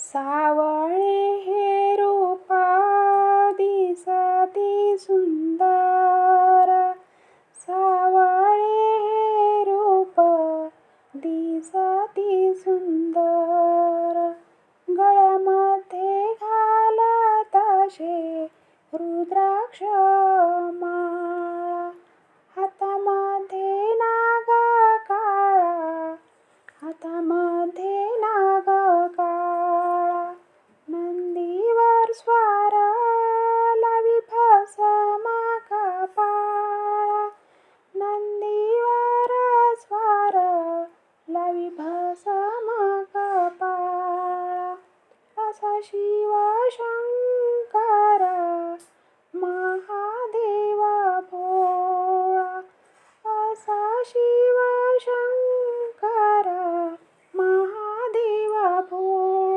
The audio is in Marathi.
सावळे हे रूपा दिसती सुंदर, सावळे हे रूप दिसती सुंदर. गळ्यामध्ये घालत असे रुद्राक्ष माळा, हातामध्ये नाग काळा, हातामध्ये नाग काळा. नंदीवर स्वार लावी भस्म कपाळा, नंदीवर स्वार लावी भस्म कपाळा. असा